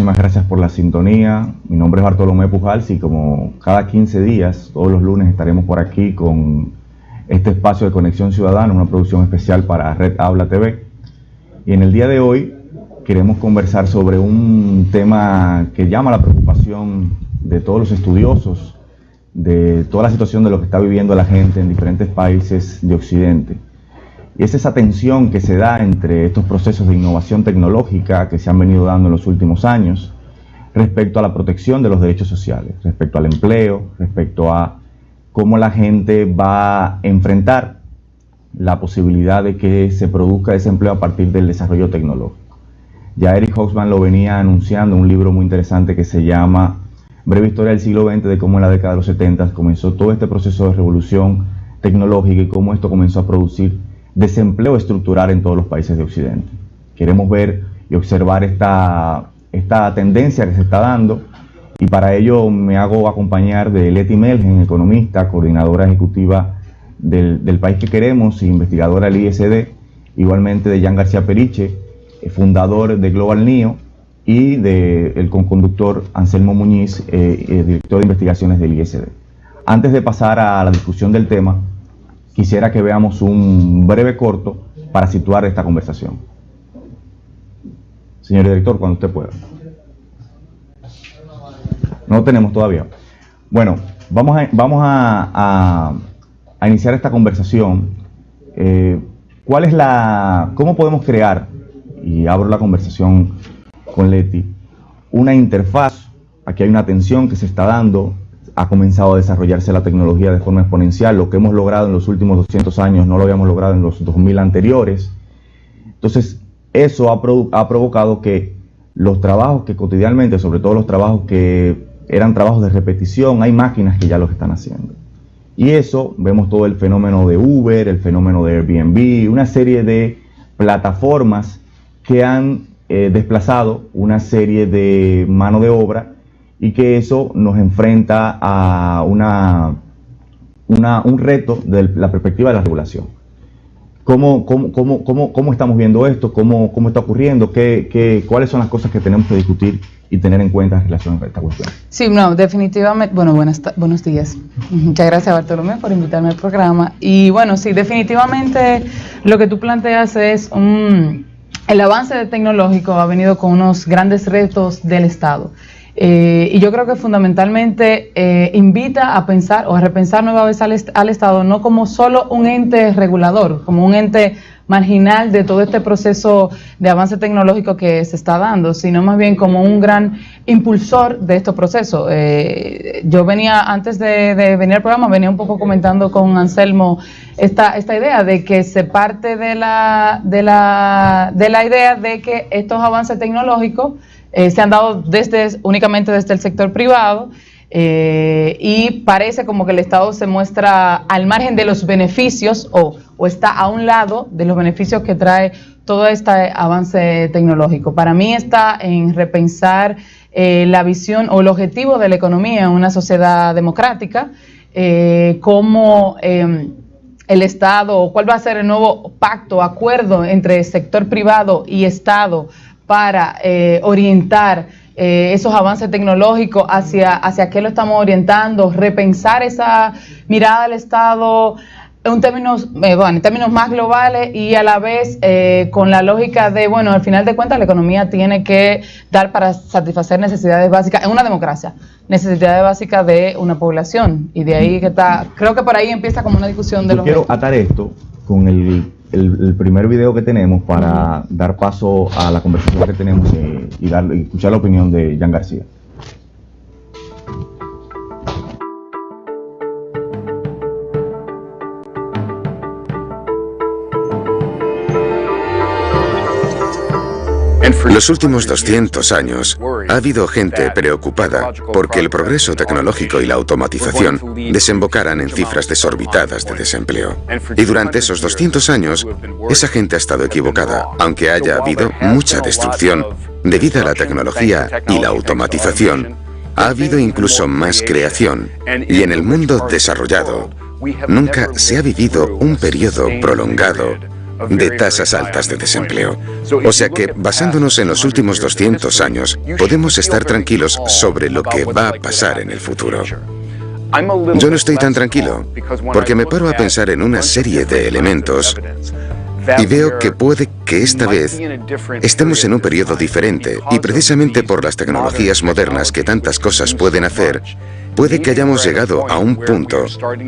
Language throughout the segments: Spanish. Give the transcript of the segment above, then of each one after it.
muchísimas gracias por la sintonía. Mi nombre es Bartolomé Pujals y como cada 15 días, todos los lunes estaremos por aquí con este espacio de Conexión Ciudadana, una producción especial para Red Habla TV. Y en el día de hoy queremos conversar sobre un tema que llama la preocupación de todos los estudiosos, de toda la situación de lo que está viviendo la gente en diferentes países de Occidente. Y es esa tensión que se da entre estos procesos de innovación tecnológica que se han venido dando en los últimos años respecto a la protección de los derechos sociales, respecto al empleo, respecto a cómo la gente va a enfrentar la posibilidad de que se produzca desempleo a partir del desarrollo tecnológico. Ya Eric Hobsbawm lo venía anunciando en un libro muy interesante que se llama Breve Historia del siglo XX, de cómo en la década de los 70 comenzó todo este proceso de revolución tecnológica y cómo esto comenzó a producir desempleo estructural en todos los países de Occidente. Queremos ver y observar esta tendencia que se está dando, y para ello me hago acompañar de Leti Melgen, economista, coordinadora ejecutiva del país que queremos, investigadora del ISD, igualmente de Jan García Periche, fundador de Global NEO, y del conductor Anselmo Muñiz, director de investigaciones del ISD. Antes de pasar a la discusión del tema, quisiera que veamos un breve corto para situar esta conversación. Señor director, cuando usted pueda. No lo tenemos todavía. Bueno, vamos a iniciar esta conversación. ¿Cómo podemos crear, y abro la conversación con Leti, una interfaz? Aquí hay una tensión que se está dando. Ha comenzado a desarrollarse la tecnología de forma exponencial. Lo que hemos logrado en los últimos 200 años no lo habíamos logrado en los 2000 anteriores. Entonces, eso ha provocado que los trabajos que cotidianamente, sobre todo los trabajos que eran trabajos de repetición, hay máquinas que ya los están haciendo. Y eso, vemos todo el fenómeno de Uber, el fenómeno de Airbnb, una serie de plataformas que han desplazado una serie de mano de obra, y que eso nos enfrenta a un reto de la perspectiva de la regulación. ¿Cómo estamos viendo esto? ¿Cómo está ocurriendo? ¿Cuáles son las cosas que tenemos que discutir y tener en cuenta en relación a esta cuestión? Sí, no, definitivamente. Bueno, buenos días. Muchas gracias, Bartolomé, por invitarme al programa. Y bueno, sí, definitivamente lo que tú planteas es el avance tecnológico ha venido con unos grandes retos del Estado. Y yo creo que fundamentalmente invita a pensar o a repensar nueva vez al Estado no como solo un ente regulador, como un ente marginal de todo este proceso de avance tecnológico que se está dando, sino más bien como un gran impulsor de estos procesos. Yo venía, antes de venir al programa, venía un poco comentando con Anselmo esta idea de que se parte de la idea de que estos avances tecnológicos se han dado únicamente desde el sector privado, y parece como que el Estado se muestra al margen de los beneficios o está a un lado de los beneficios que trae todo este avance tecnológico. Para mí está en repensar la visión o el objetivo de la economía en una sociedad democrática, cómo el Estado, o cuál va a ser el nuevo pacto, acuerdo entre sector privado y Estado para orientar esos avances tecnológicos hacia qué lo estamos orientando, repensar esa mirada del Estado en términos más globales, y a la vez con la lógica de, bueno, al final de cuentas la economía tiene que dar para satisfacer necesidades básicas en una democracia, necesidades básicas de una población, y de ahí creo que por ahí empieza como una discusión de los... Quiero atar esto con el primer video que tenemos para dar paso a la conversación que tenemos y escuchar la opinión de Jan García. Los últimos 200 años ha habido gente preocupada porque el progreso tecnológico y la automatización desembocaran en cifras desorbitadas de desempleo. Y durante esos 200 años, esa gente ha estado equivocada, aunque haya habido mucha destrucción debido a la tecnología y la automatización. Ha habido incluso más creación, y en el mundo desarrollado nunca se ha vivido un periodo prolongado de tasas altas de desempleo. O sea que, basándonos en los últimos 200 años, podemos estar tranquilos sobre lo que va a pasar en el futuro. Yo no estoy tan tranquilo, porque me paro a pensar en una serie de elementos y veo que puede que esta vez estemos en un periodo diferente, y precisamente por las tecnologías modernas que tantas cosas pueden hacer, puede que hayamos llegado a un punto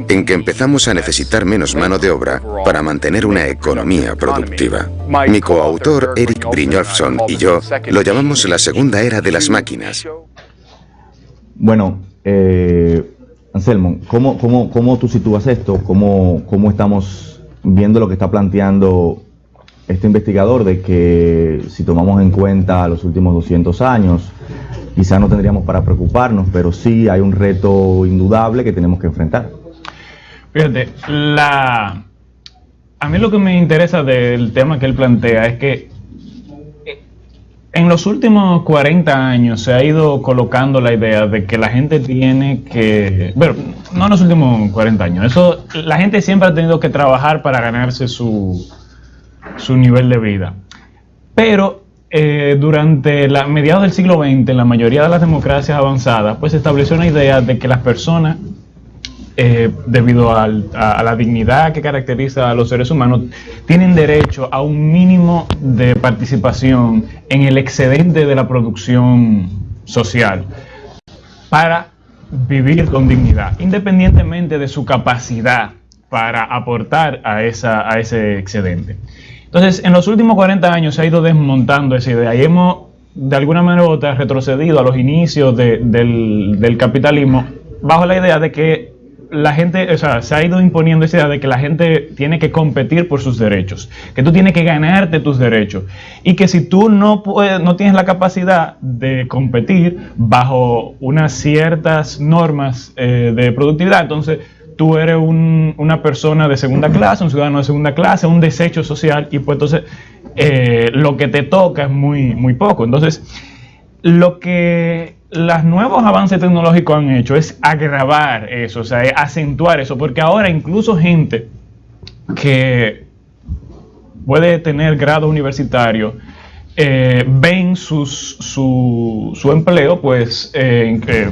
en que empezamos a necesitar menos mano de obra para mantener una economía productiva. Mi coautor Eric Brynjolfsson y yo lo llamamos la segunda era de las máquinas. Bueno, Anselmo, ¿cómo tú sitúas esto? ¿Cómo estamos viendo lo que está planteando este investigador de que si tomamos en cuenta los últimos 200 años, quizás no tendríamos para preocuparnos, pero sí hay un reto indudable que tenemos que enfrentar? Fíjate, a mí lo que me interesa del tema que él plantea es que en los últimos 40 años se ha ido colocando la idea de que la gente tiene que... Bueno, no en los últimos 40 años. La gente siempre ha tenido que trabajar para ganarse su nivel de vida. Pero durante mediados del siglo XX, en la mayoría de las democracias avanzadas, pues se estableció una idea de que las personas, debido a la dignidad que caracteriza a los seres humanos, tienen derecho a un mínimo de participación en el excedente de la producción social para vivir con dignidad, independientemente de su capacidad para aportar a ese excedente. Entonces, en los últimos 40 años se ha ido desmontando esa idea y hemos, de alguna manera u otra, retrocedido a los inicios del capitalismo bajo la idea de que la gente, o sea, se ha ido imponiendo esa idea de que la gente tiene que competir por sus derechos, que tú tienes que ganarte tus derechos, y que si tú no tienes la capacidad de competir bajo unas ciertas normas de productividad, entonces tú eres una persona de segunda clase, un ciudadano de segunda clase, un desecho social, y pues entonces lo que te toca es muy poco. Entonces, lo que los nuevos avances tecnológicos han hecho es agravar eso, o sea, acentuar eso, porque ahora incluso gente que puede tener grado universitario ven su empleo pues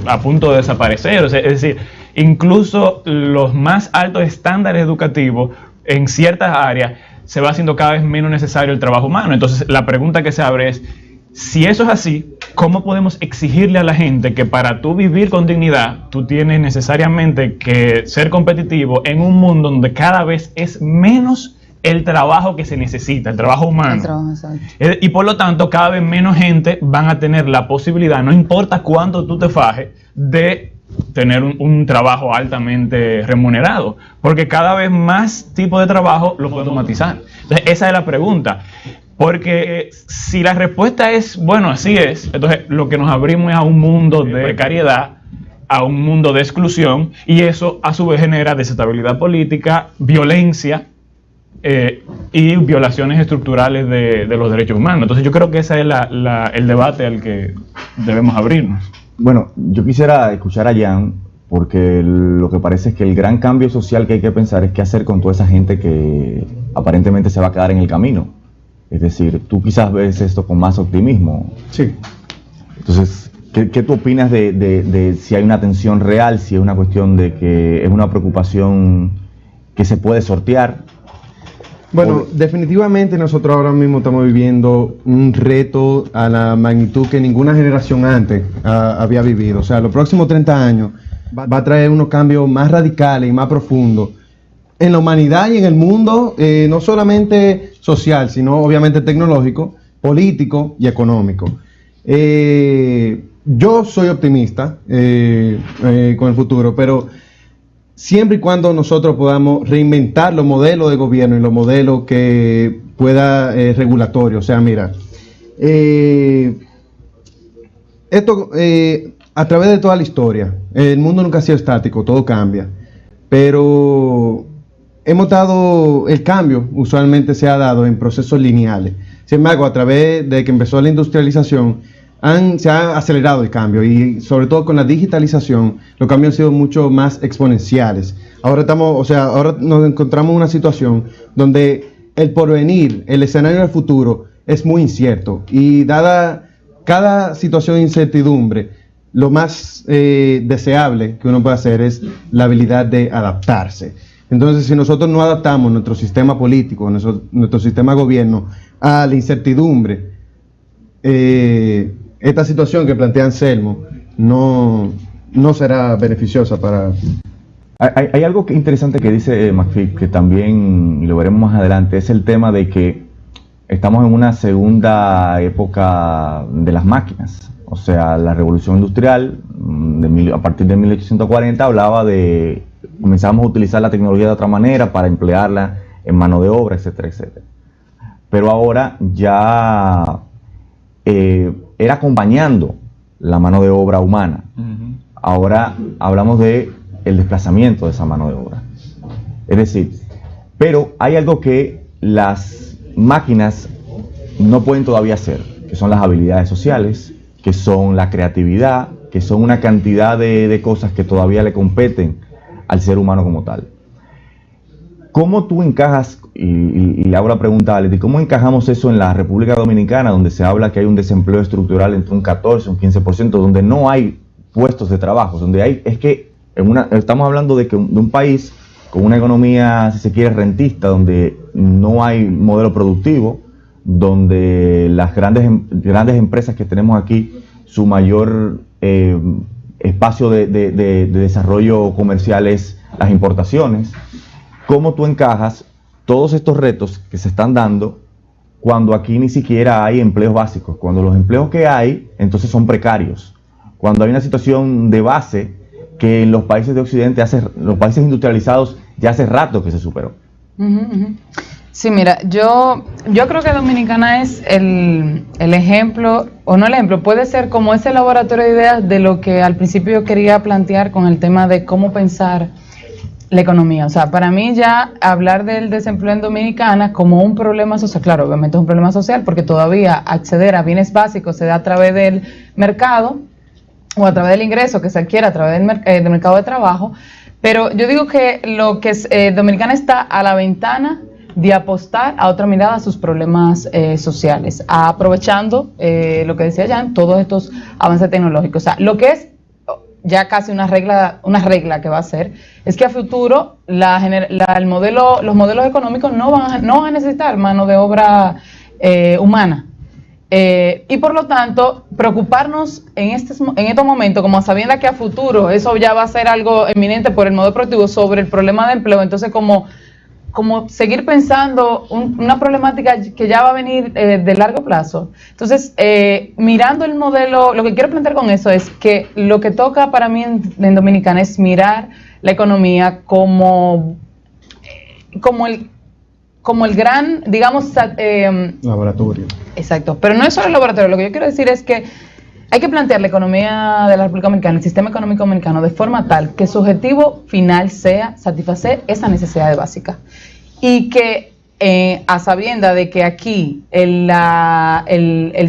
a punto de desaparecer. O sea, es decir, incluso los más altos estándares educativos en ciertas áreas se va haciendo cada vez menos necesario el trabajo humano. Entonces la pregunta que se abre es, si eso es así, ¿cómo podemos exigirle a la gente que para tú vivir con dignidad, tú tienes necesariamente que ser competitivo en un mundo donde cada vez es menos el trabajo que se necesita, el trabajo humano? Y por lo tanto, cada vez menos gente van a tener la posibilidad, no importa cuánto tú te fajes, de tener un trabajo altamente remunerado, porque cada vez más tipos de trabajo lo pueden automatizar. Entonces, esa es la pregunta. Porque si la respuesta es, bueno, así es, entonces lo que nos abrimos es a un mundo de precariedad, a un mundo de exclusión, y eso a su vez genera desestabilidad política, violencia y violaciones estructurales de los derechos humanos. Entonces yo creo que ese es el debate al que debemos abrirnos. Bueno, yo quisiera escuchar a Jan, porque lo que parece es que el gran cambio social que hay que pensar es qué hacer con toda esa gente que aparentemente se va a quedar en el camino. Es decir, tú quizás ves esto con más optimismo. Sí. Entonces, ¿qué tú opinas de si hay una tensión real, si es una cuestión de que es una preocupación que se puede sortear? Bueno, definitivamente nosotros ahora mismo estamos viviendo un reto a la magnitud que ninguna generación antes había vivido. O sea, los próximos 30 años va a traer unos cambios más radicales y más profundos en la humanidad y en el mundo, no solamente social, sino obviamente tecnológico, político y económico. Yo soy optimista con el futuro, pero siempre y cuando nosotros podamos reinventar los modelos de gobierno y los modelos que pueda regulatorios. O sea, mira, esto a través de toda la historia, el mundo nunca ha sido estático, todo cambia, pero hemos dado, el cambio usualmente se ha dado en procesos lineales. Sin embargo, a través de que empezó la industrialización, se ha acelerado el cambio, y sobre todo con la digitalización, los cambios han sido mucho más exponenciales. Ahora nos encontramos en una situación donde el porvenir, el escenario del futuro es muy incierto, y dada cada situación de incertidumbre, lo más deseable que uno puede hacer es la habilidad de adaptarse. Entonces, si nosotros no adaptamos nuestro sistema político, nuestro sistema de gobierno a la incertidumbre, esta situación que plantea Anselmo no será beneficiosa para... Hay algo interesante que dice McPhee, que también lo veremos más adelante, es el tema de que estamos en una segunda época de las máquinas. O sea, la revolución industrial, a partir de 1840, hablaba de comenzamos a utilizar la tecnología de otra manera para emplearla en mano de obra, etcétera, etcétera. Pero ahora ya era acompañando la mano de obra humana. Ahora hablamos de el desplazamiento de esa mano de obra. Es decir, pero hay algo que las máquinas no pueden todavía hacer, que son las habilidades sociales, que son la creatividad, que son una cantidad de cosas que todavía le competen al ser humano como tal. ¿Cómo tú encajas, y le hago la pregunta a Aleti, cómo encajamos eso en la República Dominicana, donde se habla que hay un desempleo estructural entre un 14 y un 15%, donde no hay puestos de trabajo, donde hay, es que estamos hablando de un país con una economía, si se quiere, rentista, donde no hay modelo productivo, donde las grandes empresas que tenemos aquí, su mayor espacio de desarrollo comercial es las importaciones. ¿Cómo tú encajas todos estos retos que se están dando cuando aquí ni siquiera hay empleos básicos? Cuando los empleos que hay, entonces son precarios. Cuando hay una situación de base que en los países de Occidente, los países industrializados, ya hace rato que se superó. Sí, mira, yo creo que Dominicana es el ejemplo, o no el ejemplo, puede ser como ese laboratorio de ideas de lo que al principio yo quería plantear con el tema de cómo pensar la economía. O sea, para mí ya hablar del desempleo en Dominicana como un problema social, claro, obviamente es un problema social porque todavía acceder a bienes básicos se da a través del mercado o a través del ingreso que se adquiere a través del mercado de trabajo, pero yo digo que lo que es Dominicana está a la ventana de apostar a otra mirada a sus problemas sociales, aprovechando lo que decía Jan, todos estos avances tecnológicos. O sea, lo que es ya casi una regla que va a ser, es que a futuro los modelos económicos no van a necesitar mano de obra humana. Y por lo tanto, preocuparnos en estos momentos, como sabiendo que a futuro eso ya va a ser algo eminente por el modelo productivo sobre el problema de empleo, entonces como seguir pensando una problemática que ya va a venir de largo plazo. Entonces, mirando el modelo, lo que quiero plantear con eso es que lo que toca para mí en Dominicana es mirar la economía como el gran, digamos, laboratorio. Exacto, pero no es solo el laboratorio, lo que yo quiero decir es que hay que plantear la economía de la República Dominicana, el sistema económico dominicano, de forma tal que su objetivo final sea satisfacer esa necesidad básica. Y que, a sabienda de que aquí el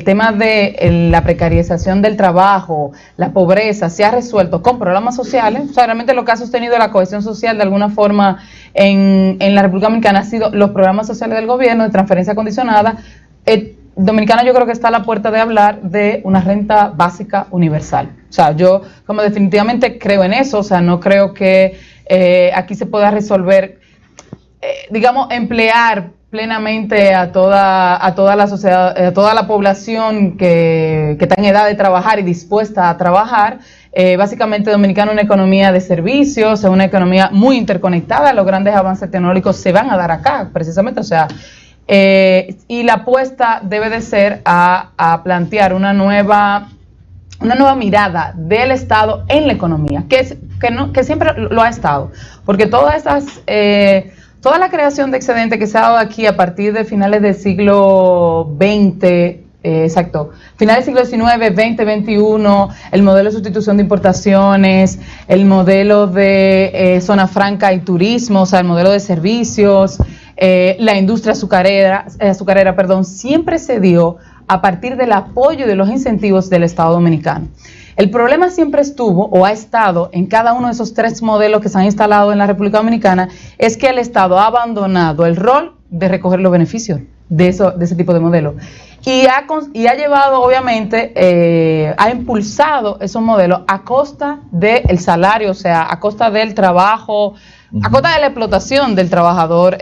tema de la precarización del trabajo, la pobreza, se ha resuelto con programas sociales, o sea, realmente lo que ha sostenido la cohesión social de alguna forma en la República Dominicana ha sido los programas sociales del gobierno de transferencia condicionada. Dominicana yo creo que está a la puerta de hablar de una renta básica universal. O sea, yo como definitivamente creo en eso, o sea, no creo que aquí se pueda resolver, digamos, emplear plenamente a toda la sociedad, a toda la población que está en edad de trabajar y dispuesta a trabajar. Básicamente Dominicana es una economía de servicios, es una economía muy interconectada, los grandes avances tecnológicos se van a dar acá, precisamente, o sea, y la apuesta debe de ser a plantear una nueva mirada del Estado en la economía, que siempre lo ha estado, porque toda la creación de excedente que se ha dado aquí a partir de finales del siglo XX, finales del siglo XIX, XX, XXI, el modelo de sustitución de importaciones, el modelo de zona franca y turismo, o sea, el modelo de servicios, la industria azucarera, siempre se dio a partir del apoyo y de los incentivos del Estado dominicano. El problema siempre estuvo o ha estado en cada uno de esos tres modelos que se han instalado en la República Dominicana, es que el Estado ha abandonado el rol de recoger los beneficios de ese tipo de modelo. Y ha llevado, obviamente, ha impulsado esos modelos a costa del salario, o sea, a costa del trabajo, a costa de la explotación del trabajador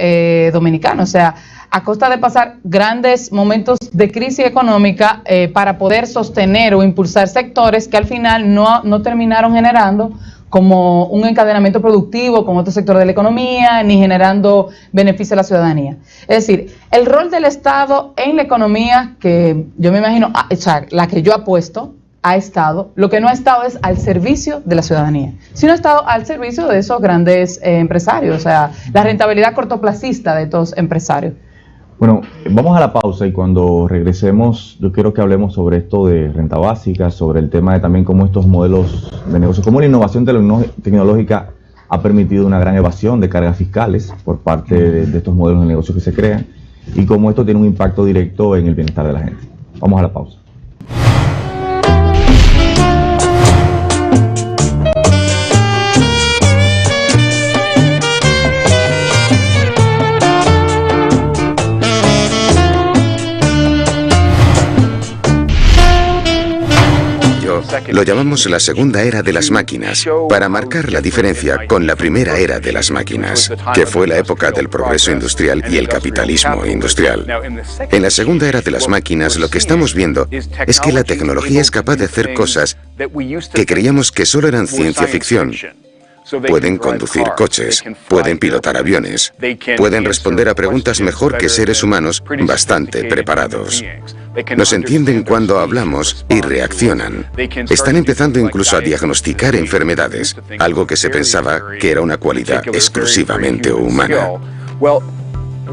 dominicano, o sea, a costa de pasar grandes momentos de crisis económica para poder sostener o impulsar sectores que al final no terminaron generando como un encadenamiento productivo con otro sector de la economía, ni generando beneficio a la ciudadanía. Es decir, el rol del Estado en la economía, que yo me imagino, o sea, la que yo apuesto, ha estado, lo que no ha estado es al servicio de la ciudadanía, sino ha estado al servicio de esos grandes empresarios, o sea, la rentabilidad cortoplacista de estos empresarios. Bueno, vamos a la pausa y cuando regresemos yo quiero que hablemos sobre esto de renta básica, sobre el tema de también cómo estos modelos de negocio, cómo la innovación tecnológica ha permitido una gran evasión de cargas fiscales por parte de estos modelos de negocio que se crean y cómo esto tiene un impacto directo en el bienestar de la gente. Vamos a la pausa. Lo llamamos la segunda era de las máquinas, para marcar la diferencia con la primera era de las máquinas, que fue la época del progreso industrial y el capitalismo industrial. En la segunda era de las máquinas, lo que estamos viendo es que la tecnología es capaz de hacer cosas que creíamos que solo eran ciencia ficción. Pueden conducir coches, pueden pilotar aviones, pueden responder a preguntas mejor que seres humanos bastante preparados. Nos entienden cuando hablamos y reaccionan. Están empezando incluso a diagnosticar enfermedades, algo que se pensaba que era una cualidad exclusivamente humana.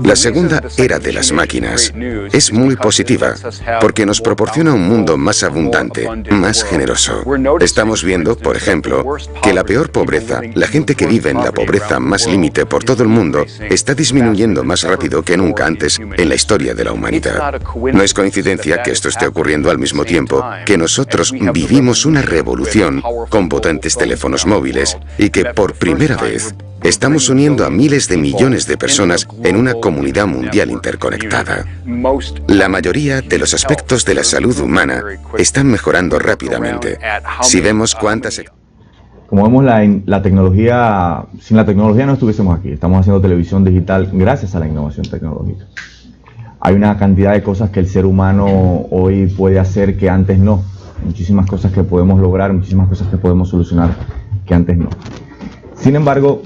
La segunda era de las máquinas es muy positiva porque nos proporciona un mundo más abundante, más generoso. Estamos viendo, por ejemplo, que la peor pobreza, la gente que vive en la pobreza más límite por todo el mundo, está disminuyendo más rápido que nunca antes en la historia de la humanidad. No es coincidencia que esto esté ocurriendo al mismo tiempo que nosotros vivimos una revolución con potentes teléfonos móviles y que por primera vez estamos uniendo a miles de millones de personas en una comunidad mundial interconectada. La mayoría de los aspectos de la salud humana están mejorando rápidamente. Si vemos cuántas... Como vemos, la tecnología, sin la tecnología no estuviésemos aquí. Estamos haciendo televisión digital gracias a la innovación tecnológica. Hay una cantidad de cosas que el ser humano hoy puede hacer que antes no. Muchísimas cosas que podemos lograr, muchísimas cosas que podemos solucionar que antes no. Sin embargo,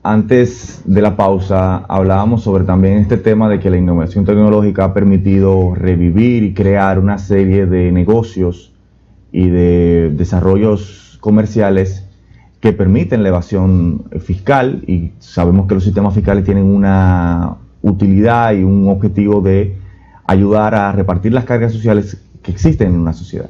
antes de la pausa hablábamos sobre también este tema de que la innovación tecnológica ha permitido revivir y crear una serie de negocios y de desarrollos comerciales que permiten la evasión fiscal, y sabemos que los sistemas fiscales tienen una utilidad y un objetivo de ayudar a repartir las cargas sociales que existen en una sociedad.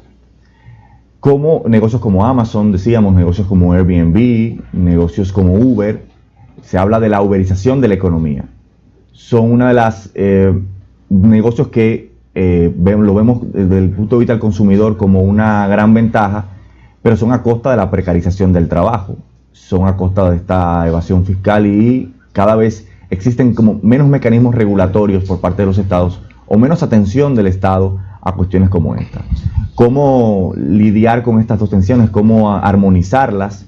Como negocios como Amazon, decíamos, negocios como Airbnb, negocios como Uber. Se habla de la uberización de la economía. Son una de las negocios que lo vemos desde el punto de vista del consumidor como una gran ventaja, pero son a costa de la precarización del trabajo, son a costa de esta evasión fiscal y cada vez existen como menos mecanismos regulatorios por parte de los estados o menos atención del Estado a cuestiones como esta. ¿Cómo lidiar con estas dos tensiones? ¿Cómo armonizarlas?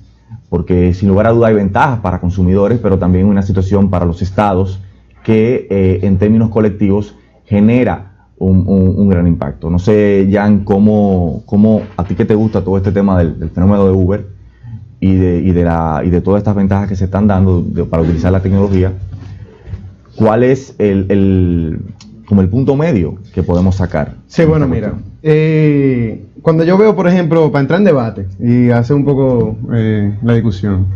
Porque sin lugar a duda hay ventajas para consumidores, pero también una situación para los estados que en términos colectivos genera un gran impacto. No sé, Jan, cómo a ti que te gusta todo este tema del fenómeno de Uber y de todas estas ventajas que se están dando para utilizar la tecnología, ¿cuál es como el punto medio que podemos sacar? Sí, bueno, mira, cuando yo veo, por ejemplo, para entrar en debate y hacer un poco la discusión,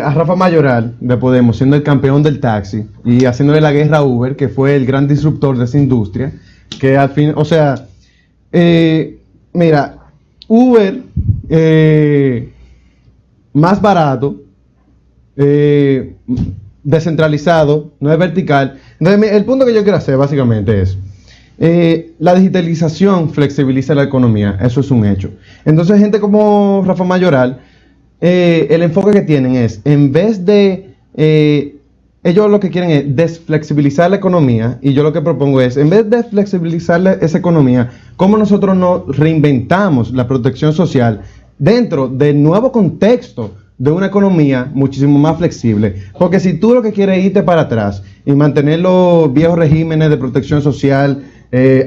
a Rafa Mayoral de Podemos siendo el campeón del taxi y haciéndole la guerra a Uber, que fue el gran disruptor de esa industria, que al fin, o sea, mira, Uber más barato, descentralizado, no es vertical. Entonces, el punto que yo quiero hacer básicamente es la digitalización flexibiliza la economía, eso es un hecho. Entonces, gente como Rafa Mayoral, el enfoque que tienen es, en vez de ellos lo que quieren es desflexibilizar la economía, y yo lo que propongo es, en vez de desflexibilizar esa economía, ¿cómo nosotros no reinventamos la protección social dentro del nuevo contexto de una economía muchísimo más flexible? Porque si tú lo que quieres es irte para atrás y mantener los viejos regímenes de protección social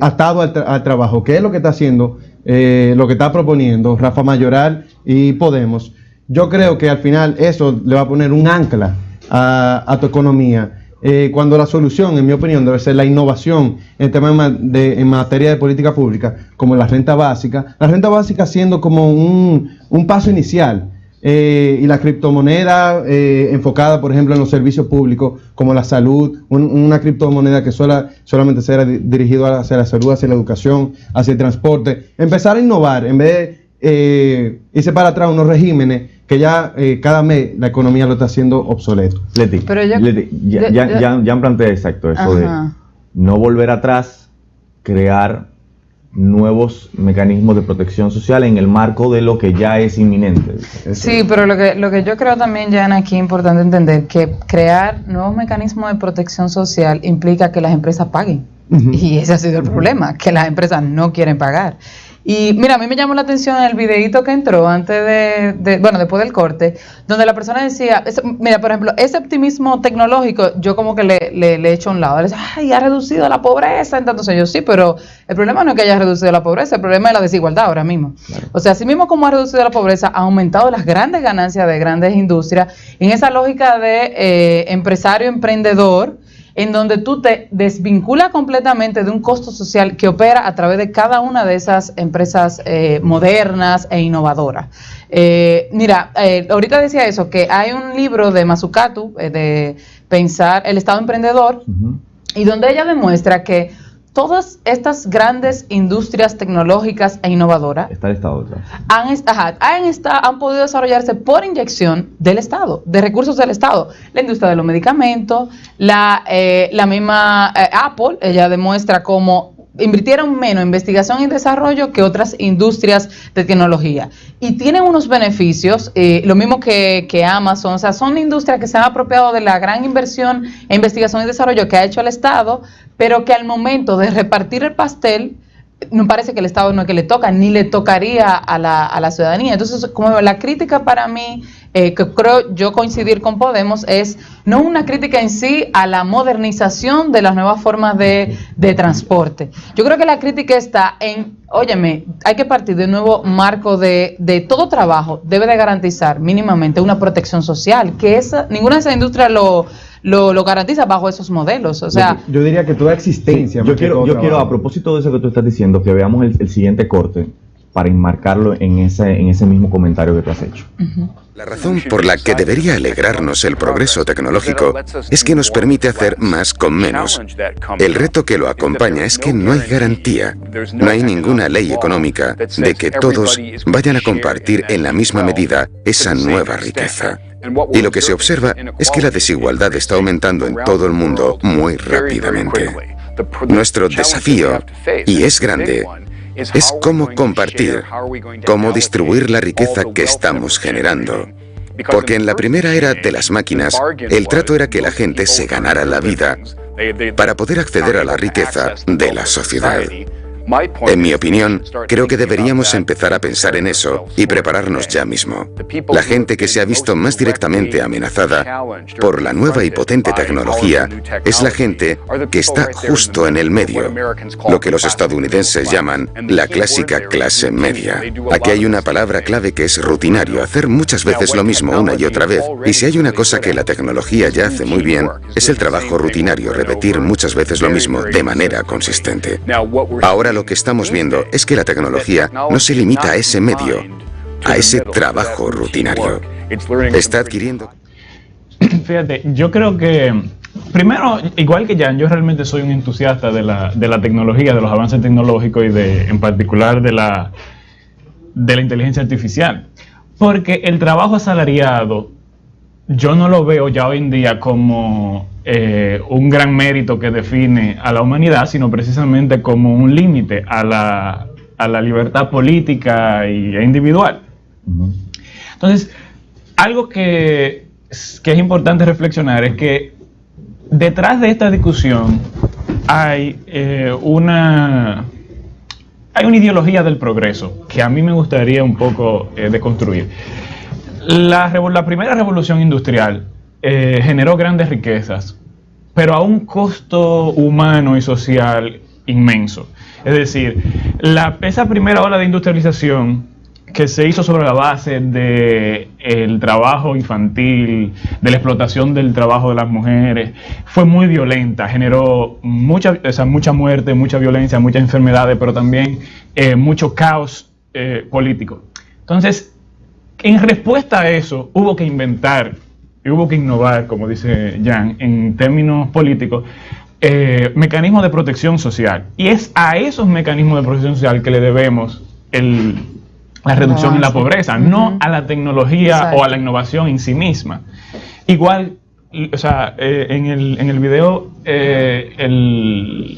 atados al trabajo, que es lo que está haciendo, lo que está proponiendo Rafa Mayoral y Podemos, yo creo que al final eso le va a poner un ancla a tu economía, cuando la solución, en mi opinión, debe ser la innovación en temas en materia de política pública, como la renta básica siendo como un paso inicial, y la criptomoneda enfocada, por ejemplo, en los servicios públicos, como la salud, una criptomoneda que solamente sea dirigida hacia la salud, hacia la educación, hacia el transporte, empezar a innovar, en vez de irse para atrás unos regímenes que ya cada mes la economía lo está haciendo obsoleto. Leti, ya plantea exacto eso de no volver atrás, crear nuevos mecanismos de protección social en el marco de lo que ya es inminente. Sí, pero lo que yo creo también, Jan, aquí es importante entender que crear nuevos mecanismos de protección social implica que las empresas paguen. Y ese ha sido el problema, que las empresas no quieren pagar. Y mira, a mí me llamó la atención el videíto que entró antes después del corte, donde la persona decía, mira, por ejemplo, ese optimismo tecnológico, yo como que le echo a un lado. Le dice, ay, ha reducido la pobreza. Entonces yo, sí, pero el problema no es que haya reducido la pobreza, el problema es la desigualdad ahora mismo. Claro. O sea, así mismo como ha reducido la pobreza, ha aumentado las grandes ganancias de grandes industrias, en esa lógica de empresario, emprendedor, en donde tú te desvinculas completamente de un costo social que opera a través de cada una de esas empresas modernas e innovadoras. Mira, ahorita decía eso, que hay un libro de Mazzucato, de Pensar el Estado Emprendedor, y donde ella demuestra que todas estas grandes industrias tecnológicas e innovadoras está el Estado detrás. Han podido desarrollarse por inyección del Estado, de recursos del Estado. La industria de los medicamentos, la misma Apple, ella demuestra cómo invirtieron menos en investigación y desarrollo que otras industrias de tecnología. Y tienen unos beneficios, lo mismo que Amazon. O sea, son industrias que se han apropiado de la gran inversión en investigación y desarrollo que ha hecho el Estado, pero que al momento de repartir el pastel, no parece que el Estado no es que le toca, ni le tocaría a la ciudadanía. Entonces, como la crítica para mí, que creo yo coincidir con Podemos, es no una crítica en sí a la modernización de las nuevas formas de transporte. Yo creo que la crítica está en, óyeme, hay que partir de un nuevo marco de todo trabajo, debe de garantizar mínimamente una protección social, que ninguna de esas industrias lo garantiza bajo esos modelos. O sea, yo diría que toda existencia. Yo quiero, a propósito de eso que tú estás diciendo, que veamos el siguiente corte para enmarcarlo en ese mismo comentario que tú has hecho. La razón por la que debería alegrarnos el progreso tecnológico es que nos permite hacer más con menos. El reto que lo acompaña es que no hay garantía, no hay ninguna ley económica de que todos vayan a compartir en la misma medida esa nueva riqueza. Y lo que se observa es que la desigualdad está aumentando en todo el mundo muy rápidamente. Nuestro desafío, y es grande, es cómo compartir, cómo distribuir la riqueza que estamos generando. Porque en la primera era de las máquinas, el trato era que la gente se ganara la vida para poder acceder a la riqueza de la sociedad. En mi opinión, creo que deberíamos empezar a pensar en eso y prepararnos ya mismo. La gente que se ha visto más directamente amenazada por la nueva y potente tecnología es la gente que está justo en el medio, lo que los estadounidenses llaman la clásica clase media. Aquí hay una palabra clave que es rutinario, hacer muchas veces lo mismo una y otra vez. Y si hay una cosa que la tecnología ya hace muy bien, es el trabajo rutinario, repetir muchas veces lo mismo de manera consistente. Ahora lo que estamos viendo es que la tecnología no se limita a ese medio, a ese trabajo rutinario. Está adquiriendo... Fíjate, yo creo que, primero, igual que Jan, yo realmente soy un entusiasta de la tecnología, de los avances tecnológicos y en particular de la inteligencia artificial. Porque el trabajo asalariado, yo no lo veo ya hoy en día como un gran mérito que define a la humanidad, sino precisamente como un límite a la libertad política e individual. Entonces, algo que es importante reflexionar es que detrás de esta discusión hay una ideología del progreso que a mí me gustaría un poco deconstruir. La primera revolución industrial generó grandes riquezas, pero a un costo humano y social inmenso. Es decir, esa primera ola de industrialización que se hizo sobre la base del trabajo infantil, de la explotación del trabajo de las mujeres, fue muy violenta, generó mucha muerte, mucha violencia, muchas enfermedades, pero también mucho caos político. Entonces, en respuesta a eso, hubo que inventar y hubo que innovar, como dice Jan, en términos políticos, mecanismos de protección social. Y es a esos mecanismos de protección social que le debemos la reducción en la pobreza, no a la tecnología. Exacto. O a la innovación en sí misma. Igual, o sea, en el video el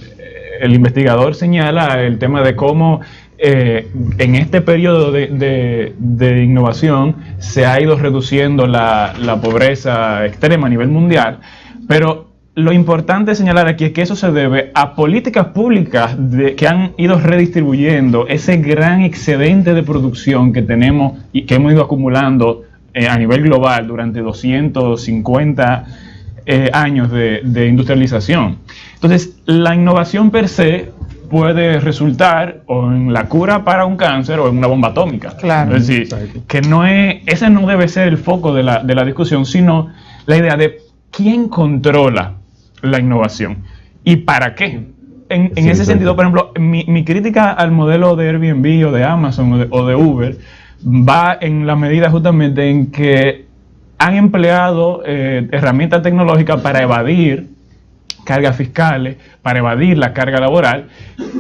investigador señala el tema de cómo en este periodo de innovación se ha ido reduciendo la pobreza extrema a nivel mundial, pero lo importante señalar aquí es que eso se debe a políticas públicas que han ido redistribuyendo ese gran excedente de producción que tenemos y que hemos ido acumulando a nivel global durante 250 años de industrialización. Entonces, la innovación per se puede resultar o en la cura para un cáncer o en una bomba atómica. Claro. Es decir, que ese no debe ser el foco de la discusión, sino la idea de quién controla la innovación y para qué. En ese sentido, por ejemplo, mi crítica al modelo de Airbnb o de Amazon o de Uber va en la medida justamente en que han empleado herramientas tecnológicas para evadir cargas fiscales, para evadir la carga laboral.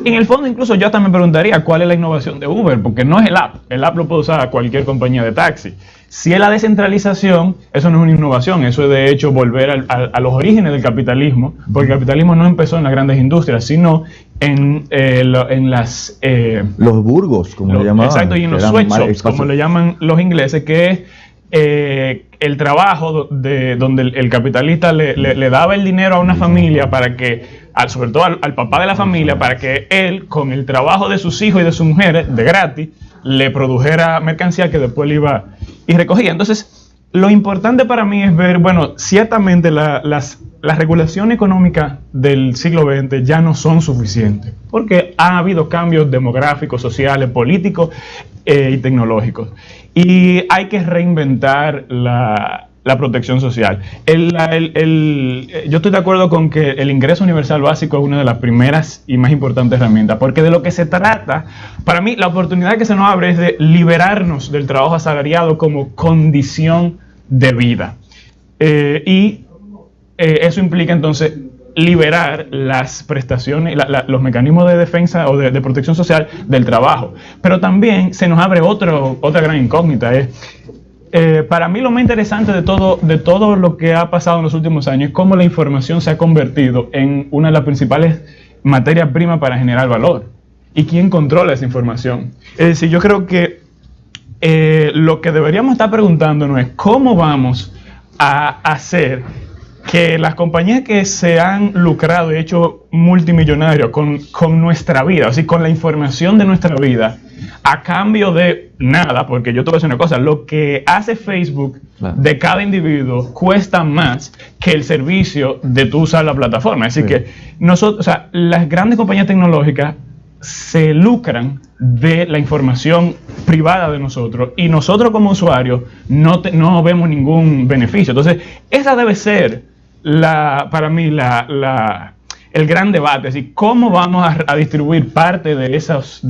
En el fondo, incluso yo también preguntaría cuál es la innovación de Uber, porque no es el app lo puede usar cualquier compañía de taxi. Si es la descentralización, eso no es una innovación, eso es de hecho volver a los orígenes del capitalismo, porque el capitalismo no empezó en las grandes industrias, sino en los burgos, como le llamaban. Exacto, y en los sweatshops, como le llaman los ingleses, que es el trabajo donde el capitalista le daba el dinero a una familia para que, sobre todo al papá de la familia, para que él, con el trabajo de sus hijos y de sus mujeres, de gratis, le produjera mercancía que después le iba y recogía. Entonces, lo importante para mí es ver, bueno, ciertamente la regulación económica del siglo XX ya no son suficientes, porque ha habido cambios demográficos, sociales, políticos y tecnológicos. Y hay que reinventar la protección social. Yo estoy de acuerdo con que el ingreso universal básico es una de las primeras y más importantes herramientas, porque de lo que se trata, para mí, la oportunidad que se nos abre es de liberarnos del trabajo asalariado como condición de vida. Eso implica entonces liberar las prestaciones, los mecanismos de defensa o de protección social del trabajo. Pero también se nos abre otra gran incógnita. Para mí lo más interesante de todo lo que ha pasado en los últimos años es cómo la información se ha convertido en una de las principales materias primas para generar valor. ¿Y quién controla esa información? Es decir, yo creo que lo que deberíamos estar preguntándonos es cómo vamos a hacer que las compañías que se han lucrado y hecho multimillonarios con nuestra vida, así con la información de nuestra vida, a cambio de nada, porque yo te voy a decir una cosa, lo que hace Facebook de cada individuo cuesta más que el servicio de tú usar la plataforma. Así que nosotros, o sea, las grandes compañías tecnológicas se lucran de la información privada de nosotros y nosotros como usuarios no vemos ningún beneficio. Entonces, esa debe ser para mí el gran debate, es decir, cómo vamos a distribuir parte de esos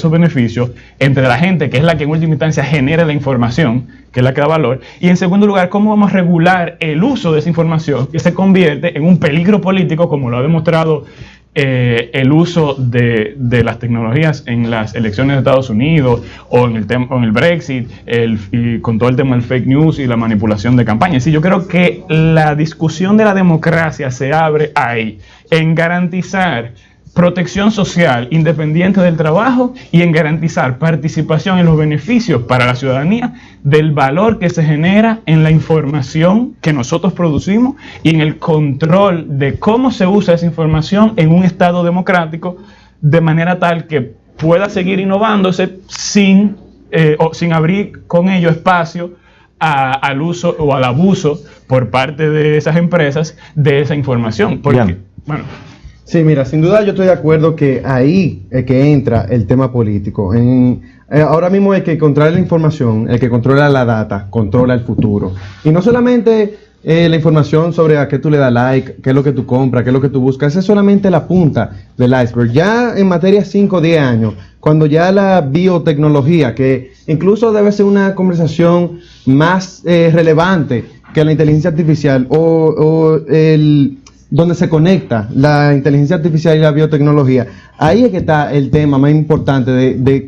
beneficios entre la gente, que es la que en última instancia genera la información, que es la que da valor, y en segundo lugar, cómo vamos a regular el uso de esa información que se convierte en un peligro político, como lo ha demostrado el uso de las tecnologías en las elecciones de Estados Unidos o en el Brexit y con todo el tema del fake news y la manipulación de campañas. Sí, yo creo que la discusión de la democracia se abre ahí, en garantizar protección social independiente del trabajo y en garantizar participación en los beneficios para la ciudadanía del valor que se genera en la información que nosotros producimos y en el control de cómo se usa esa información en un Estado democrático, de manera tal que pueda seguir innovándose sin abrir con ello espacio al uso o al abuso por parte de esas empresas de esa información. Porque, bueno, sí, mira, sin duda yo estoy de acuerdo que ahí es que entra el tema político. Ahora mismo el que controla la información, el que controla la data, controla el futuro. Y no solamente la información sobre a qué tú le das like, qué es lo que tú compras, qué es lo que tú buscas, esa es solamente la punta del iceberg. Ya en materia 5 o 10 años, cuando ya la biotecnología, que incluso debe ser una conversación más relevante que la inteligencia artificial donde se conecta la inteligencia artificial y la biotecnología, ahí es que está el tema más importante de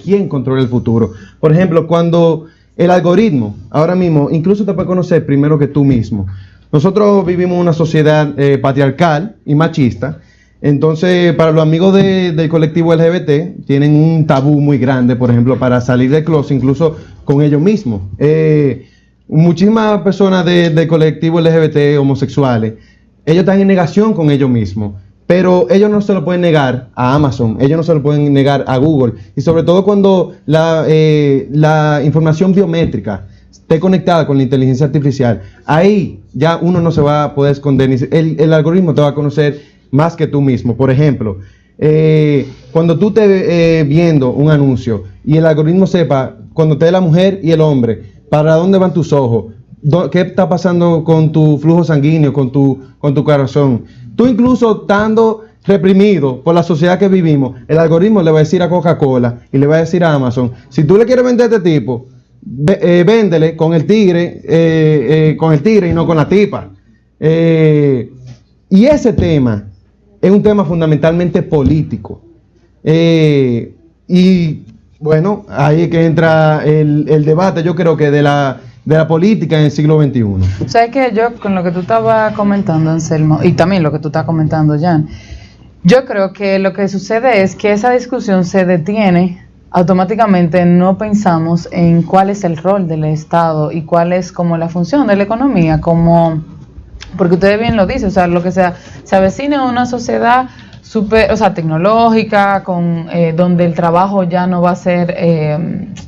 quién controla el futuro. Por ejemplo, cuando el algoritmo, ahora mismo, incluso te puede conocer primero que tú mismo. Nosotros vivimos en una sociedad patriarcal y machista, entonces para los amigos del colectivo LGBT tienen un tabú muy grande, por ejemplo, para salir del closet, incluso con ellos mismos. Muchísimas personas del colectivo LGBT homosexuales, ellos están en negación con ellos mismos, pero ellos no se lo pueden negar a Amazon, ellos no se lo pueden negar a Google, y sobre todo cuando la información biométrica esté conectada con la inteligencia artificial, ahí ya uno no se va a poder esconder, el algoritmo te va a conocer más que tú mismo. Por ejemplo, cuando tú estés viendo un anuncio y el algoritmo sepa, cuando te dé la mujer y el hombre, para dónde van tus ojos, qué está pasando con tu flujo sanguíneo, con tu corazón. Tú incluso estando reprimido por la sociedad que vivimos, el algoritmo le va a decir a Coca-Cola y le va a decir a Amazon, si tú le quieres vender a este tipo, véndele con el tigre y no con la tipa. Y ese tema es un tema fundamentalmente político. Y bueno, ahí es que entra el debate, yo creo que de la política en el siglo XXI. ¿Sabes qué? Yo, con lo que tú estabas comentando, Anselmo, y también lo que tú estás comentando, Jan, yo creo que lo que sucede es que esa discusión se detiene automáticamente, no pensamos en cuál es el rol del Estado y cuál es como la función de la economía, porque ustedes bien lo dicen, o sea, lo que se avecina una sociedad tecnológica, donde el trabajo ya no va a ser,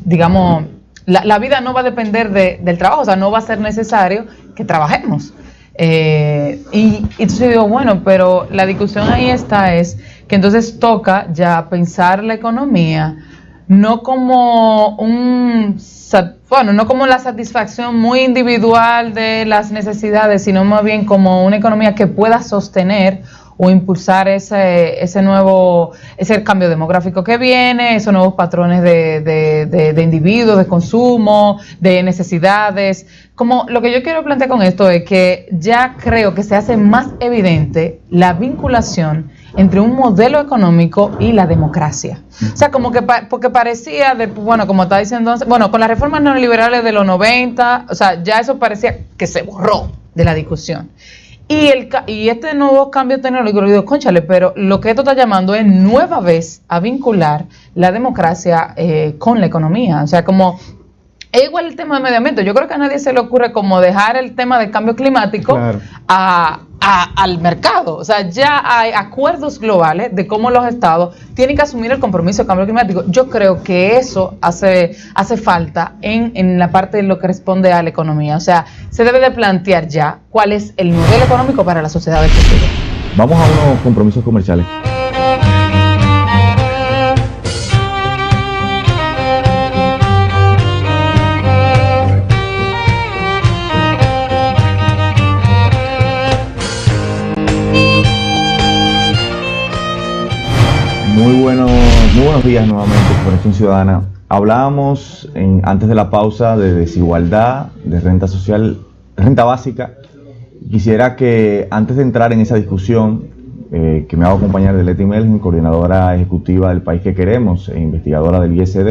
digamos, la vida no va a depender del trabajo, o sea, no va a ser necesario que trabajemos. Y entonces digo, bueno, pero la discusión ahí es que entonces toca ya pensar la economía no como no como la satisfacción muy individual de las necesidades, sino más bien como una economía que pueda sostener o impulsar ese cambio demográfico que viene, esos nuevos patrones de individuos, de consumo, de necesidades. Como lo que yo quiero plantear con esto es que ya creo que se hace más evidente la vinculación entre un modelo económico y la democracia. O sea, como que porque parecía, como está diciendo, con las reformas neoliberales de los 90, o sea, ya eso parecía que se borró de la discusión. Y este nuevo cambio tecnológico, le digo, cónchale, pero lo que esto está llamando es nueva vez a vincular la democracia con la economía. O sea, como es igual el tema del medio ambiente. Yo creo que a nadie se le ocurre como dejar el tema del cambio climático, claro, al mercado. O sea, ya hay acuerdos globales de cómo los estados tienen que asumir el compromiso del cambio climático. Yo creo que eso hace falta en la parte de lo que responde a la economía. O sea, se debe de plantear ya cuál es el modelo económico para la sociedad del futuro. Vamos a unos compromisos comerciales. Muy buenos días nuevamente, Conexión Ciudadana. Hablábamos antes de la pausa de desigualdad, de renta social, renta básica. Quisiera que antes de entrar en esa discusión, que me haga acompañar de Leti Melgen, coordinadora ejecutiva del País que Queremos e investigadora del ISD,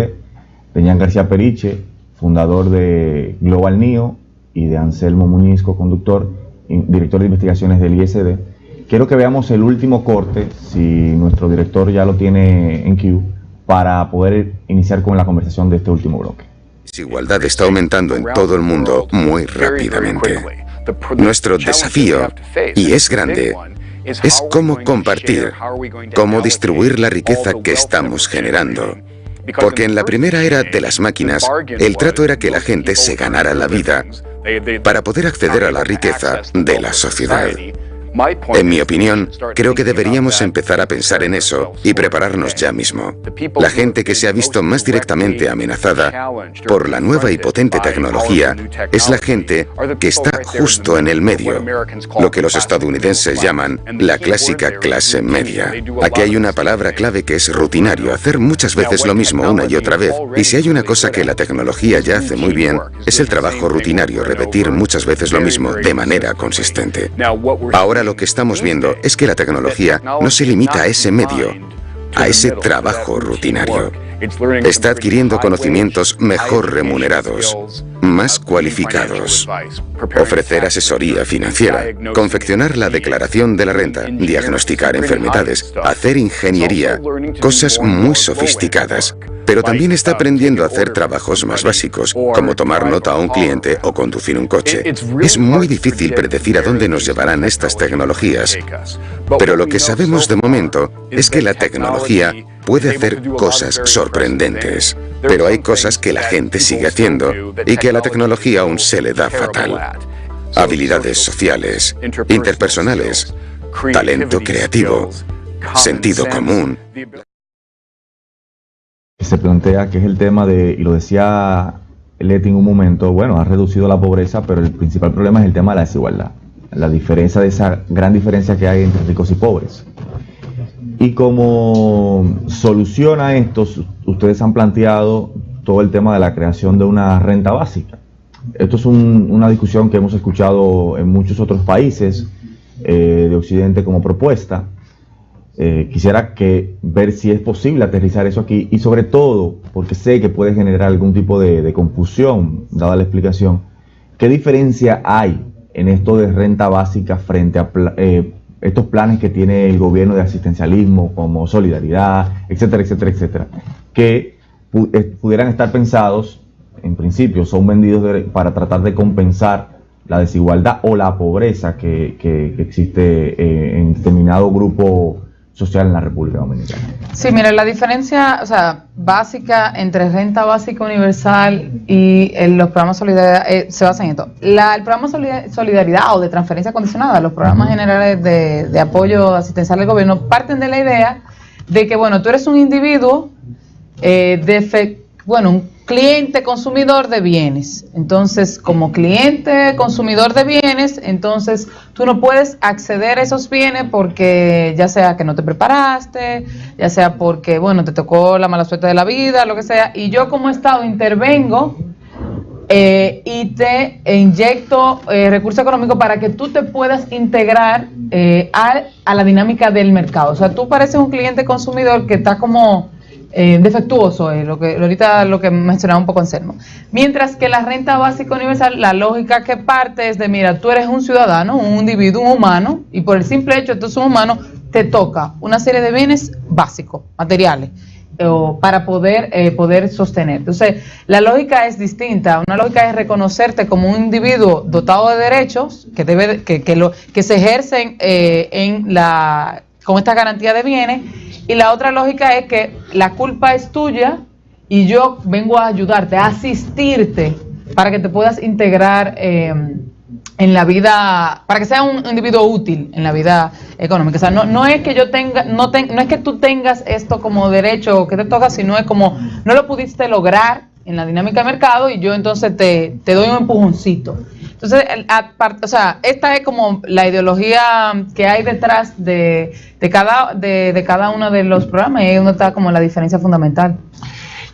de Jan García Periche, fundador de Global NIO, y de Anselmo Muñiz, co-conductor, director de investigaciones del ISD, quiero que veamos el último corte, si nuestro director ya lo tiene en queue, para poder iniciar con la conversación de este último bloque. La desigualdad está aumentando en todo el mundo muy rápidamente. Nuestro desafío, y es grande, es cómo compartir, cómo distribuir la riqueza que estamos generando. Porque en la primera era de las máquinas, el trato era que la gente se ganara la vida para poder acceder a la riqueza de la sociedad. En mi opinión, creo que deberíamos empezar a pensar en eso y prepararnos ya mismo. La gente que se ha visto más directamente amenazada por la nueva y potente tecnología es la gente que está justo en el medio, lo que los estadounidenses llaman la clásica clase media. Aquí hay una palabra clave que es rutinario, hacer muchas veces lo mismo una y otra vez. Y si hay una cosa que la tecnología ya hace muy bien, es el trabajo rutinario, repetir muchas veces lo mismo de manera consistente. Ahora lo que estamos viendo es que la tecnología no se limita a ese medio, a ese trabajo rutinario. Está adquiriendo conocimientos mejor remunerados, más cualificados, ofrecer asesoría financiera, confeccionar la declaración de la renta, diagnosticar enfermedades, hacer ingeniería, cosas muy sofisticadas. Pero también está aprendiendo a hacer trabajos más básicos, como tomar nota a un cliente o conducir un coche. Es muy difícil predecir a dónde nos llevarán estas tecnologías. Pero lo que sabemos de momento es que la tecnología puede hacer cosas sorprendentes. Pero hay cosas que la gente sigue haciendo y que a la tecnología aún se le da fatal. Habilidades sociales, interpersonales, talento creativo, sentido común. Se plantea que es el tema de, y lo decía Leti en un momento, bueno, ha reducido la pobreza, pero el principal problema es el tema de la desigualdad, la diferencia de esa gran diferencia que hay entre ricos y pobres. Y como solución a esto, ustedes han planteado todo el tema de la creación de una renta básica. Esto es una discusión que hemos escuchado en muchos otros países de Occidente como propuesta. Quisiera ver si es posible aterrizar eso aquí y sobre todo, porque sé que puede generar algún tipo de confusión, dada la explicación, ¿qué diferencia hay en esto de renta básica frente a estos planes que tiene el gobierno de asistencialismo como solidaridad, etcétera, etcétera, etcétera, que pudieran estar pensados, en principio son vendidos para tratar de compensar la desigualdad o la pobreza que existe en determinado grupo social en la República Dominicana? Sí, mira, la diferencia, o sea, básica entre renta básica universal y los programas solidaridad se basa en esto. El programa solidaridad o de transferencia condicionada, los programas generales de apoyo asistencial del gobierno, parten de la idea de que, bueno, tú eres un individuo, un cliente consumidor de bienes. Entonces, como cliente consumidor de bienes, entonces tú no puedes acceder a esos bienes porque ya sea que no te preparaste, ya sea porque, bueno, te tocó la mala suerte de la vida, lo que sea, y yo como Estado intervengo y te inyecto recursos económicos para que tú te puedas integrar a la dinámica del mercado. O sea, tú pareces un cliente consumidor que está como defectuoso, ahorita lo que mencionaba un poco Anselmo. Mientras que la renta básica universal, la lógica que parte es de, mira, tú eres un ciudadano, un individuo, un humano, y por el simple hecho de que tú eres un humano, te toca una serie de bienes básicos, materiales, para poder sostener. Entonces, la lógica es distinta. Una lógica es reconocerte como un individuo dotado de derechos que se ejercen con esta garantía de bienes. Y la otra lógica es que la culpa es tuya y yo vengo a ayudarte, a asistirte para que te puedas integrar en la vida, para que sea un individuo útil en la vida económica. O sea, no es que yo no es que tú tengas esto como derecho que te toca, sino es como no lo pudiste lograr en la dinámica de mercado y yo entonces te doy un empujoncito. Entonces, esta es como la ideología que hay detrás de cada uno de los programas y ahí es donde está como la diferencia fundamental.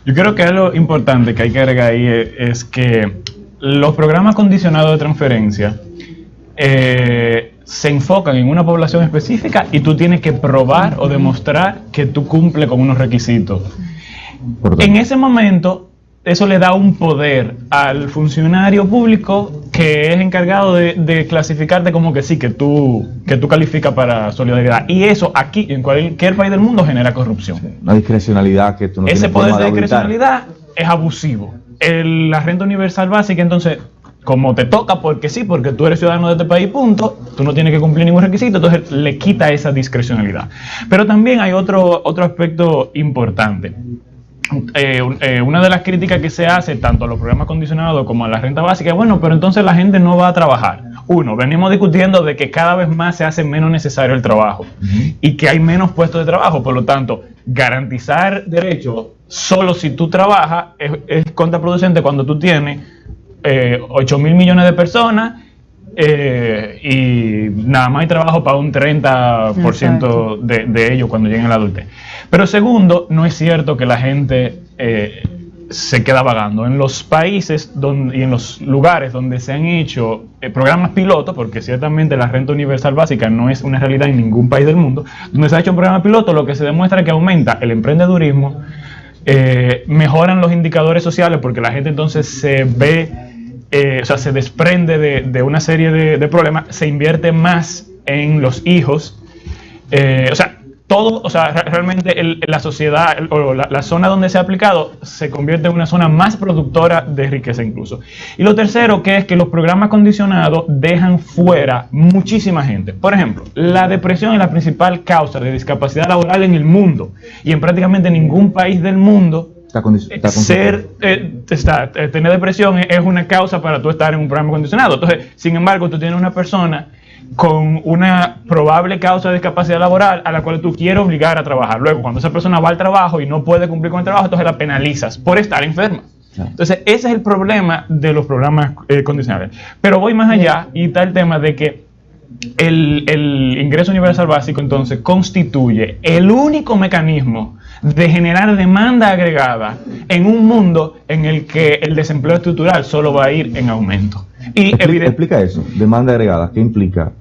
Yo creo que algo importante que hay que agregar ahí es que los programas condicionados de transferencia se enfocan en una población específica y tú tienes que probar o demostrar que tú cumples con unos requisitos. En ese momento, eso le da un poder al funcionario público que es encargado de clasificarte como que sí, que tú calificas para solidaridad. Y eso aquí, en cualquier país del mundo, genera corrupción. Una discrecionalidad que tú no Ese tienes poder forma de auditar. discrecionalidad es abusivo. La renta universal básica, entonces, como te toca porque sí, porque tú eres ciudadano de este país, punto, tú no tienes que cumplir ningún requisito, entonces le quita esa discrecionalidad. Pero también hay otro aspecto importante. Una de las críticas que se hace tanto a los programas condicionados como a la renta básica es, bueno, pero entonces la gente no va a trabajar. Venimos discutiendo de que cada vez más se hace menos necesario el trabajo y que hay menos puestos de trabajo, por lo tanto, garantizar derechos solo si tú trabajas es contraproducente cuando tú tienes 8.000 millones de personas y nada más hay trabajo para un 30% de ellos cuando lleguen a la adultez. Pero segundo, no es cierto que la gente se queda vagando. En los países y en los lugares donde se han hecho programas pilotos, porque ciertamente la renta universal básica no es una realidad en ningún país del mundo, donde se ha hecho un programa piloto, lo que se demuestra es que aumenta el emprendedurismo, mejoran los indicadores sociales porque la gente entonces se ve, se desprende de una serie de problemas, se invierte más en los hijos, realmente la sociedad o la zona donde se ha aplicado se convierte en una zona más productora de riqueza incluso. Y lo tercero, que es que los programas condicionados dejan fuera muchísima gente. Por ejemplo, la depresión es la principal causa de discapacidad laboral en el mundo y en prácticamente ningún país del mundo. Tener depresión es una causa para tú estar en un programa condicionado. Entonces, sin embargo, tú tienes una persona con una probable causa de discapacidad laboral a la cual tú quieres obligar a trabajar. Luego, cuando esa persona va al trabajo y no puede cumplir con el trabajo, entonces la penalizas por estar enferma. Entonces, ese es el problema de los programas condicionales. Pero voy más allá y está el tema de que el ingreso universal básico entonces constituye el único mecanismo de generar demanda agregada en un mundo en el que el desempleo estructural solo va a ir en aumento. Y explica eso, demanda agregada, ¿qué implica?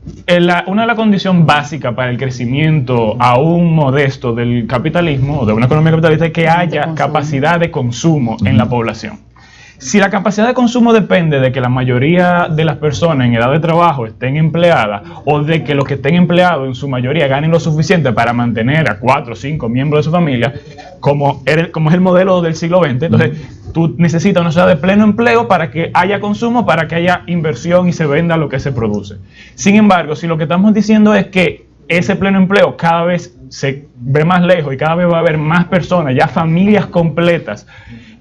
Una de las condiciones básicas para el crecimiento aún modesto del capitalismo o de una economía capitalista es que haya capacidad de consumo en la población. Si la capacidad de consumo depende de que la mayoría de las personas en edad de trabajo estén empleadas o de que los que estén empleados en su mayoría ganen lo suficiente para mantener a 4 o 5 miembros de su familia, como es el modelo del siglo XX, entonces tú necesitas una sociedad de pleno empleo para que haya consumo, para que haya inversión y se venda lo que se produce. Sin embargo, si lo que estamos diciendo es que ese pleno empleo cada vez se ve más lejos y cada vez va a haber más personas, ya familias completas,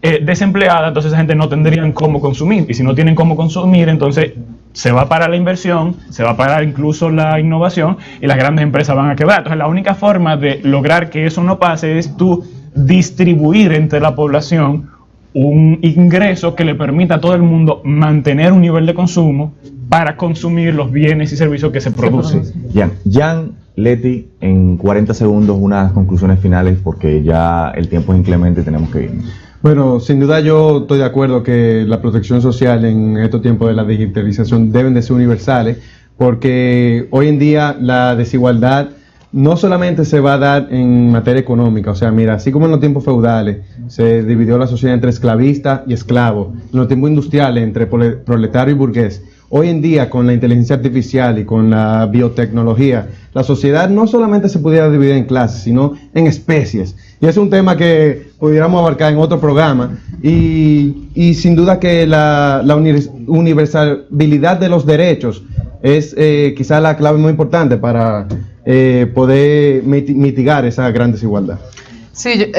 desempleada, entonces esa gente no tendrían cómo consumir, y si no tienen cómo consumir, entonces se va a parar la inversión, se va a parar incluso la innovación y las grandes empresas van a quebrar. Entonces la única forma de lograr que eso no pase es tú distribuir entre la población un ingreso que le permita a todo el mundo mantener un nivel de consumo para consumir los bienes y servicios que se producen. Jan, Leti, en 40 segundos unas conclusiones finales porque ya el tiempo es inclemente y tenemos que irnos. Bueno, sin duda yo estoy de acuerdo que la protección social en estos tiempos de la digitalización deben de ser universales, porque hoy en día la desigualdad no solamente se va a dar en materia económica, o sea, mira, así como en los tiempos feudales se dividió la sociedad entre esclavista y esclavo, en los tiempos industriales entre proletario y burgués, hoy en día con la inteligencia artificial y con la biotecnología, la sociedad no solamente se pudiera dividir en clases, sino en especies. Y es un tema que pudiéramos abarcar en otro programa. Y sin duda que la universalidad de los derechos es quizá la clave muy importante para poder mitigar esa gran desigualdad. Sí,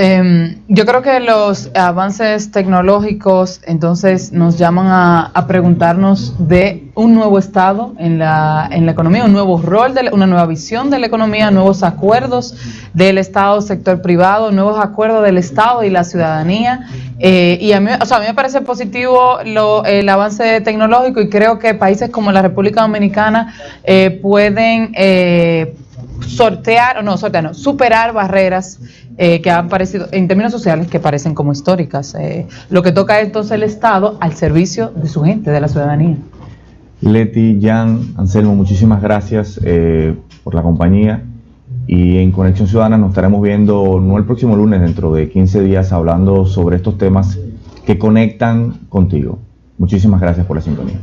yo creo que los avances tecnológicos entonces nos llaman a preguntarnos de un nuevo estado en la economía, un nuevo rol, una nueva visión de la economía, nuevos acuerdos del Estado, sector privado, nuevos acuerdos del Estado y la ciudadanía. Y a mí me parece positivo el avance tecnológico y creo que países como la República Dominicana pueden superar barreras que han parecido, en términos sociales, que parecen como históricas. Lo que toca es entonces el Estado al servicio de su gente, de la ciudadanía. Leti, Jan, Anselmo, muchísimas gracias por la compañía, y en Conexión Ciudadana nos estaremos viendo no el próximo lunes, dentro de 15 días, hablando sobre estos temas que conectan contigo. Muchísimas gracias por la sintonía.